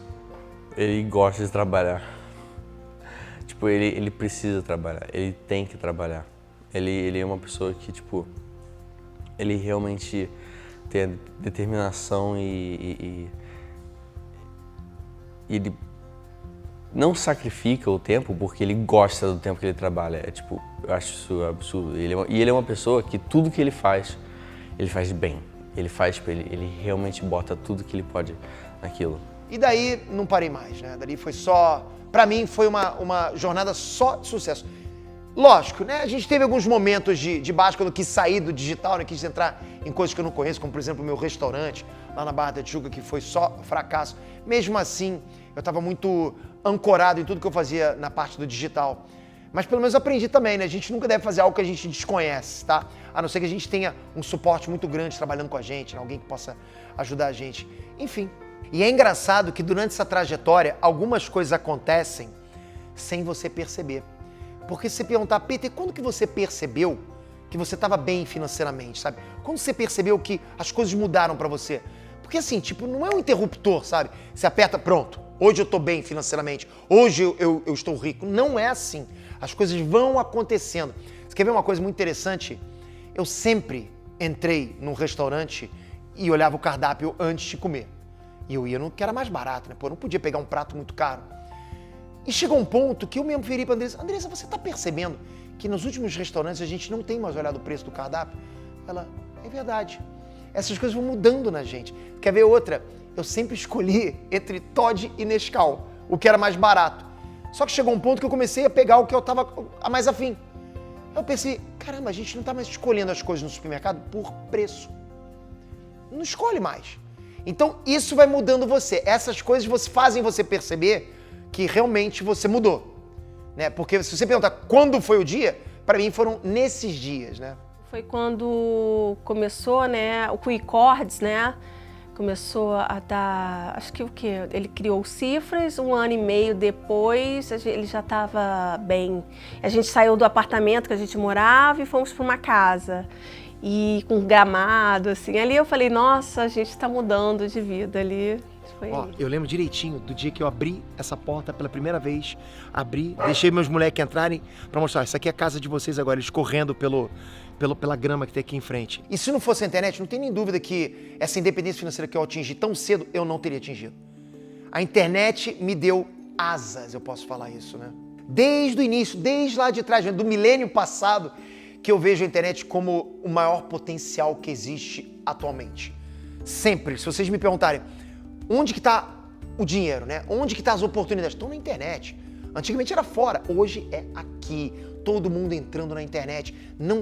Ele gosta de trabalhar. Tipo, ele precisa trabalhar, ele tem que trabalhar. Ele é uma pessoa que, tipo, ele realmente tem a determinação e ele não sacrifica o tempo porque ele gosta do tempo que ele trabalha. Tipo, eu acho isso absurdo. Ele é uma pessoa que tudo que ele faz bem. Ele realmente bota tudo que ele pode naquilo. E daí não parei mais, né? Dali foi só... Pra mim foi uma jornada só de sucesso. Lógico, né? A gente teve alguns momentos de baixo quando eu quis sair do digital, né? Quis entrar em coisas que eu não conheço, como por exemplo o meu restaurante lá na Barra da Tijuca, que foi só fracasso. Mesmo assim, eu estava muito ancorado em tudo que eu fazia na parte do digital. Mas pelo menos aprendi também, né? A gente nunca deve fazer algo que a gente desconhece, tá? A não ser que a gente tenha um suporte muito grande trabalhando com a gente, né? Alguém que possa ajudar a gente. Enfim. E é engraçado que durante essa trajetória, algumas coisas acontecem sem você perceber. Porque se você perguntar, Peter, quando que você percebeu que você estava bem financeiramente, sabe? Quando você percebeu que as coisas mudaram para você? Porque assim, tipo, não é um interruptor, sabe? Você aperta, pronto, hoje eu tô bem financeiramente, hoje eu estou rico. Não é assim. As coisas vão acontecendo. Você quer ver uma coisa muito interessante? Eu sempre entrei num restaurante e olhava o cardápio antes de comer. E eu ia no que era mais barato, né? Pô, eu não podia pegar um prato muito caro. E chegou um ponto que eu mesmo virei pra Andressa, Andressa, você tá percebendo que nos últimos restaurantes a gente não tem mais olhado o preço do cardápio? Ela, é verdade. Essas coisas vão mudando na gente. Quer ver outra? Eu sempre escolhi entre Toddy e Nescau, o que era mais barato. Só que chegou um ponto que eu comecei a pegar o que eu tava a mais afim. Eu pensei, caramba, a gente não tá mais escolhendo as coisas no supermercado por preço. Não escolhe mais. Então, isso vai mudando você. Essas coisas fazem você perceber que realmente você mudou, né? Porque se você perguntar quando foi o dia, para mim foram nesses dias, né? Foi quando começou, né, o Quicords, né? Começou a dar, acho que o quê? Ele criou Cifras, 1 ano e meio depois ele já estava bem. A gente saiu do apartamento que a gente morava e fomos para uma casa. E com gramado, assim. Ali eu falei, nossa, a gente tá mudando de vida ali. Ó, eu lembro direitinho do dia que eu abri essa porta pela primeira vez. Abri, deixei meus moleques entrarem pra mostrar, isso aqui é a casa de vocês agora, eles correndo pela grama que tem aqui em frente. E se não fosse a internet, não tem nem dúvida que essa independência financeira que eu atingi tão cedo, eu não teria atingido. A internet me deu asas, eu posso falar isso, né? Desde o início, desde lá de trás, do milênio passado, que eu vejo a internet como o maior potencial que existe atualmente. Sempre. Se vocês me perguntarem, onde que está o dinheiro, né? Onde que tá as oportunidades? Estão na internet. Antigamente era fora, hoje é aqui. Todo mundo entrando na internet.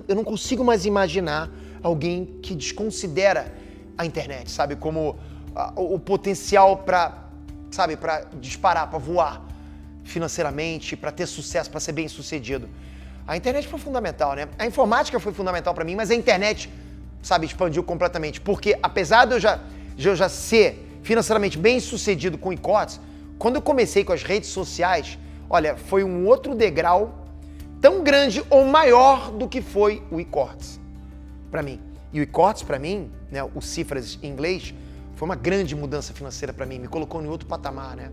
Eu não consigo mais imaginar alguém que desconsidera a internet, sabe? Como o potencial para, sabe, para disparar, para voar financeiramente, para ter sucesso, para ser bem sucedido. A internet foi fundamental, né? A informática foi fundamental para mim, mas a internet, sabe, expandiu completamente. Porque apesar de eu já ser financeiramente bem sucedido com e-cortes, quando eu comecei com as redes sociais, olha, foi um outro degrau tão grande ou maior do que foi o e-cortes para mim. E o e-cortes para mim, né, o Cifras em inglês, foi uma grande mudança financeira para mim, me colocou em outro patamar, né?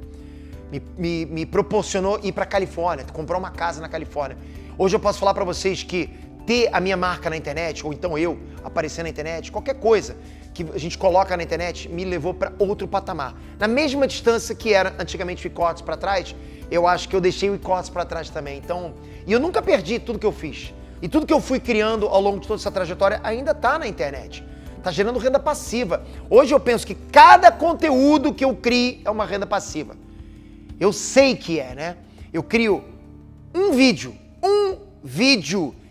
Me proporcionou ir para Califórnia, comprar uma casa na Califórnia. Hoje eu posso falar para vocês que ter a minha marca na internet, ou então eu aparecer na internet, qualquer coisa que a gente coloca na internet, me levou para outro patamar. Na mesma distância que era antigamente o e-cortes para trás, eu acho que eu deixei o e-cortes para trás também. Então, e eu nunca perdi tudo que eu fiz. E tudo que eu fui criando ao longo de toda essa trajetória ainda está na internet. Está gerando renda passiva. Hoje eu penso que cada conteúdo que eu crio é uma renda passiva. Eu sei que é, né? Eu crio um vídeo,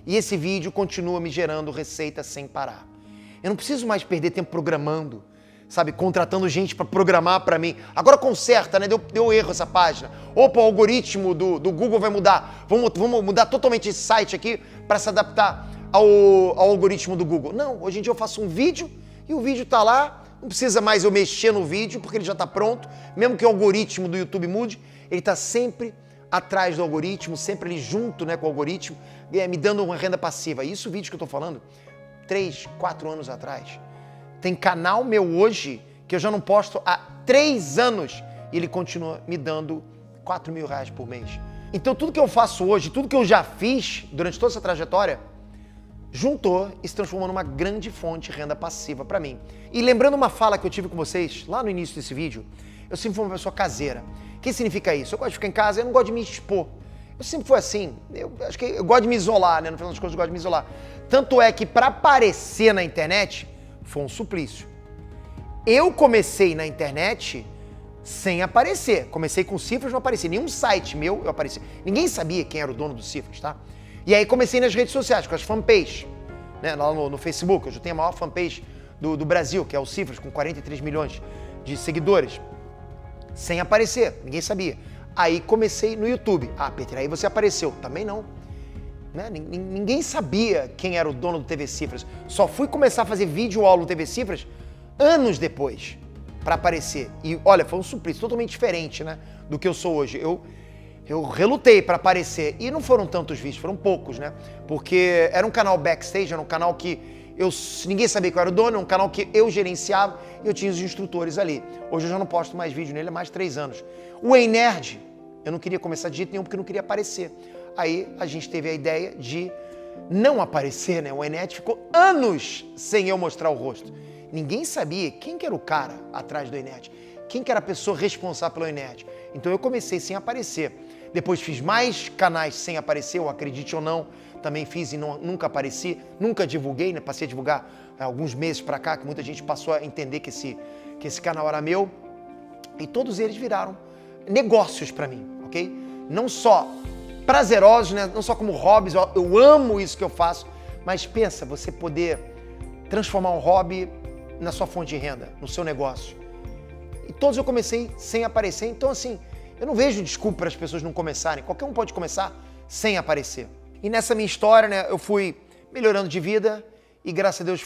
e esse vídeo continua me gerando receita sem parar. Eu não preciso mais perder tempo programando, sabe? Contratando gente para programar para mim. Agora conserta, né? Deu erro essa página. Opa, o algoritmo do Google vai mudar. Vamos mudar totalmente esse site aqui para se adaptar ao algoritmo do Google. Não, hoje em dia eu faço um vídeo e o vídeo tá lá. Não precisa mais eu mexer no vídeo porque ele já está pronto. Mesmo que o algoritmo do YouTube mude, ele está sempre atrás do algoritmo, sempre ali junto, né, com o algoritmo, me dando uma renda passiva. Isso o vídeo que eu estou falando, 3, 4 anos atrás. Tem canal meu hoje que eu já não posto há 3 anos e ele continua me dando R$4.000 por mês. Então tudo que eu faço hoje, tudo que eu já fiz durante toda essa trajetória, juntou e se transformou numa grande fonte de renda passiva para mim. E lembrando uma fala que eu tive com vocês lá no início desse vídeo, eu sempre fui uma pessoa caseira. O que significa isso? Eu gosto de ficar em casa, eu não gosto de me expor. Eu sempre fui assim. Eu acho que eu gosto de me isolar, né? No final das contas, eu gosto de me isolar. Tanto é que para aparecer na internet foi um suplício. Eu comecei na internet sem aparecer. Comecei com Cifras, não apareci. Nenhum site meu eu apareci. Ninguém sabia quem era o dono do Cifras, tá? E aí comecei nas redes sociais, com as fanpages, né? Lá no Facebook, eu já tenho a maior fanpage do Brasil, que é o Cifras, com 43 milhões de seguidores. Sem aparecer, ninguém sabia. Aí comecei no YouTube. Ah, Peter, aí você apareceu. Também não. Né? Ninguém sabia quem era o dono do TV Cifras. Só fui começar a fazer vídeo aula no TV Cifras anos depois, para aparecer. E olha, foi um suplício totalmente diferente, né, do que eu sou hoje. Eu relutei para aparecer. E não foram tantos vídeos, foram poucos, né? Porque era um canal backstage, era um canal que ninguém sabia que eu era o dono, é um canal que eu gerenciava e eu tinha os instrutores ali. Hoje eu já não posto mais vídeo nele há mais de 3 anos. O Ei Nerd, eu não queria começar de jeito nenhum porque eu não queria aparecer. Aí a gente teve a ideia de não aparecer, né? O Ei Nerd ficou anos sem eu mostrar o rosto. Ninguém sabia quem que era o cara atrás do Ei Nerd, quem que era a pessoa responsável pelo Ei Nerd. Então eu comecei sem aparecer. Depois fiz mais canais sem aparecer, ou acredite ou não, também fiz e nunca apareci, nunca divulguei, né? Passei a divulgar alguns meses pra cá, que muita gente passou a entender que esse canal era meu. E todos eles viraram negócios pra mim, ok? Não só prazerosos, né? Não só como hobbies, eu amo isso que eu faço, mas pensa, você poder transformar um hobby na sua fonte de renda, no seu negócio. E todos eu comecei sem aparecer, então assim, eu não vejo desculpa para as pessoas não começarem. Qualquer um pode começar sem aparecer. E nessa minha história, né, eu fui melhorando de vida e, graças a Deus,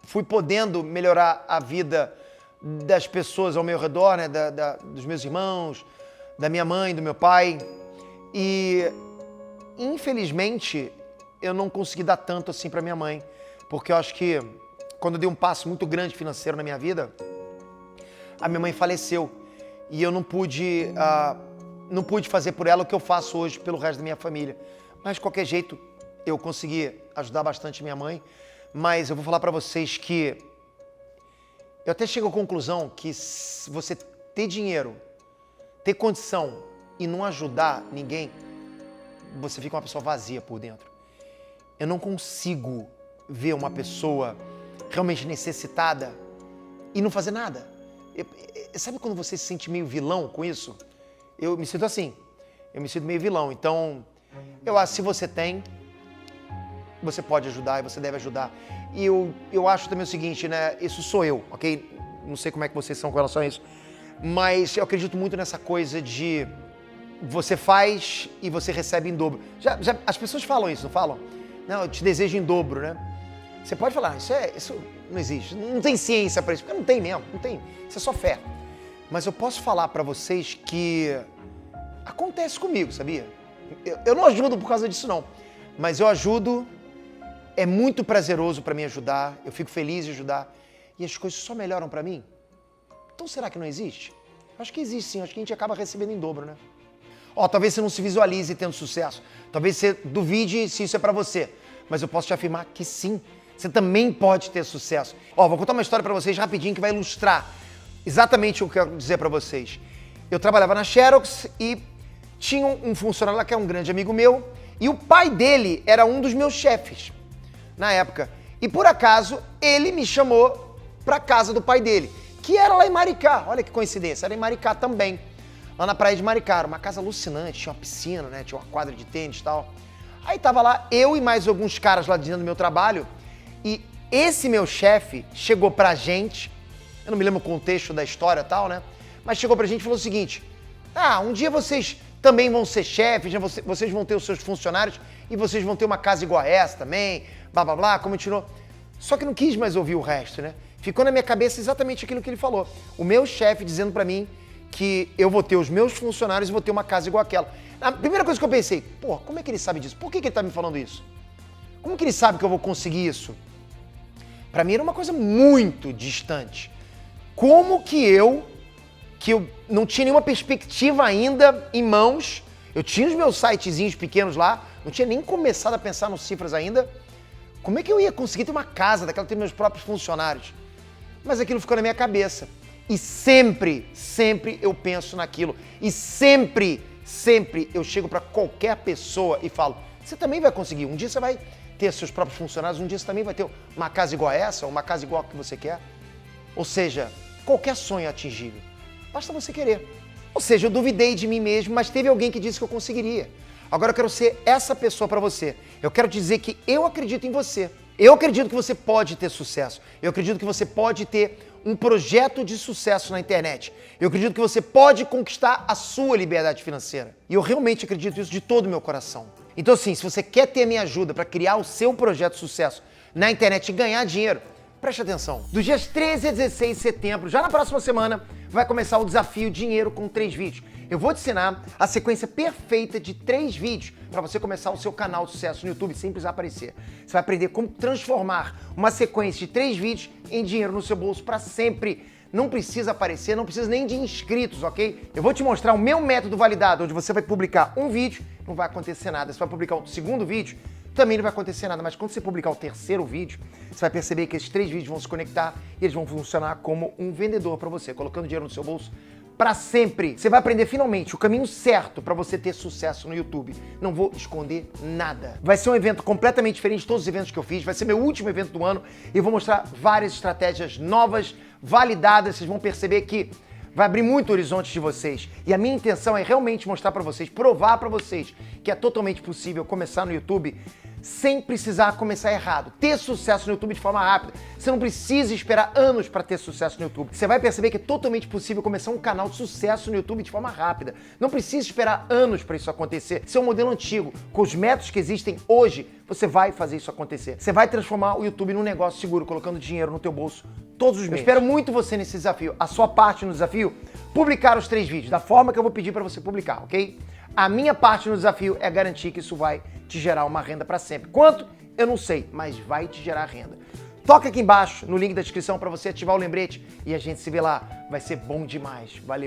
fui podendo melhorar a vida das pessoas ao meu redor, né, dos meus irmãos, da minha mãe, do meu pai. E, infelizmente, eu não consegui dar tanto assim para minha mãe, porque eu acho que quando eu dei um passo muito grande financeiro na minha vida, a minha mãe faleceu. E eu não pude fazer por ela o que eu faço hoje pelo resto da minha família. Mas, de qualquer jeito, eu consegui ajudar bastante minha mãe. Mas eu vou falar para vocês que eu até chego à conclusão que se você ter dinheiro, ter condição e não ajudar ninguém, você fica uma pessoa vazia por dentro. Eu não consigo ver uma pessoa realmente necessitada e não fazer nada. sabe quando você se sente meio vilão com isso? Eu me sinto assim. Eu me sinto meio vilão. Então, eu acho que se você tem, você pode ajudar e você deve ajudar. E eu acho também o seguinte, né? Isso sou eu, ok? Não sei como é que vocês são com relação a isso. Mas eu acredito muito nessa coisa de você faz e você recebe em dobro. As pessoas falam isso, não falam? Não, eu te desejo em dobro, né? Você pode falar, isso não existe. Não tem ciência para isso. Porque não tem mesmo, não tem. Isso é só fé. Mas eu posso falar para vocês que acontece comigo, sabia? Eu não ajudo por causa disso, não. Mas eu ajudo, é muito prazeroso para mim ajudar, eu fico feliz de ajudar. E as coisas só melhoram para mim? Então será que não existe? Acho que existe sim, acho que a gente acaba recebendo em dobro, né? Talvez você não se visualize tendo sucesso. Talvez você duvide se isso é para você. Mas eu posso te afirmar que sim, você também pode ter sucesso. Vou contar uma história para vocês rapidinho que vai ilustrar exatamente o que eu quero dizer para vocês. Eu trabalhava na Xerox e tinha um funcionário lá que é um grande amigo meu e o pai dele era um dos meus chefes na época. E por acaso ele me chamou para casa do pai dele, que era lá em Maricá. Olha que coincidência, era em Maricá também. Lá na praia de Maricá, uma casa alucinante, tinha uma piscina, né? Tinha uma quadra de tênis e tal. Aí tava lá eu e mais alguns caras lá dentro do meu trabalho e esse meu chefe chegou pra gente, eu não me lembro o contexto da história e tal, né? Mas chegou pra gente e falou o seguinte, um dia vocês também vão ser chefes, né? Vocês vão ter os seus funcionários e vocês vão ter uma casa igual a essa também, blá blá blá, continuou. Só que não quis mais ouvir o resto, né? Ficou na minha cabeça exatamente aquilo que ele falou. O meu chefe dizendo pra mim que eu vou ter os meus funcionários e vou ter uma casa igual àquela. A primeira coisa que eu pensei, como é que ele sabe disso? Por que ele tá me falando isso? Como que ele sabe que eu vou conseguir isso? Pra mim era uma coisa muito distante. Como que eu não tinha nenhuma perspectiva ainda em mãos, eu tinha os meus sitezinhos pequenos lá, não tinha nem começado a pensar nas cifras ainda, como é que eu ia conseguir ter uma casa daquela, ter meus próprios funcionários? Mas aquilo ficou na minha cabeça. E sempre eu penso naquilo. E sempre eu chego para qualquer pessoa e falo, você também vai conseguir. Um dia você vai ter seus próprios funcionários, um dia você também vai ter uma casa igual a essa, ou uma casa igual a que você quer. Ou seja, qualquer sonho é atingível. Basta você querer. Ou seja, eu duvidei de mim mesmo, mas teve alguém que disse que eu conseguiria. Agora eu quero ser essa pessoa para você. Eu quero dizer que eu acredito em você. Eu acredito que você pode ter sucesso. Eu acredito que você pode ter um projeto de sucesso na internet. Eu acredito que você pode conquistar a sua liberdade financeira. E eu realmente acredito isso de todo o meu coração. Então, assim, se você quer ter a minha ajuda para criar o seu projeto de sucesso na internet e ganhar dinheiro, preste atenção. Dos dias 13 a 16 de setembro, já na próxima semana, vai começar o desafio Dinheiro com 3 vídeos. Eu vou te ensinar a sequência perfeita de 3 vídeos para você começar o seu canal de sucesso no YouTube sem precisar aparecer. Você vai aprender como transformar uma sequência de 3 vídeos em dinheiro no seu bolso para sempre. Não precisa aparecer, não precisa nem de inscritos, ok? Eu vou te mostrar o meu método validado, onde você vai publicar um vídeo, não vai acontecer nada. Você vai publicar o segundo vídeo, também não vai acontecer nada. Mas quando você publicar o terceiro vídeo, você vai perceber que esses 3 vídeos vão se conectar e eles vão funcionar como um vendedor para você, colocando dinheiro no seu bolso para sempre. Você vai aprender finalmente o caminho certo para você ter sucesso no YouTube. Não vou esconder nada. Vai ser um evento completamente diferente de todos os eventos que eu fiz. Vai ser meu último evento do ano e eu vou mostrar várias estratégias novas, validadas. Vocês vão perceber que vai abrir muito o horizonte de vocês. E a minha intenção é realmente mostrar para vocês, provar para vocês que é totalmente possível começar no YouTube sem precisar começar errado. Ter sucesso no YouTube de forma rápida. Você não precisa esperar anos para ter sucesso no YouTube. Você vai perceber que é totalmente possível começar um canal de sucesso no YouTube de forma rápida. Não precisa esperar anos para isso acontecer. Esse é um modelo antigo. Com os métodos que existem hoje, você vai fazer isso acontecer. Você vai transformar o YouTube num negócio seguro, colocando dinheiro no teu bolso todos os meses. Eu espero muito você nesse desafio. A sua parte no desafio, publicar os 3 vídeos, da forma que eu vou pedir para você publicar, ok? A minha parte no desafio é garantir que isso vai te gerar uma renda para sempre. Quanto? Eu não sei, mas vai te gerar renda. Toca aqui embaixo no link da descrição para você ativar o lembrete e a gente se vê lá. Vai ser bom demais. Valeu!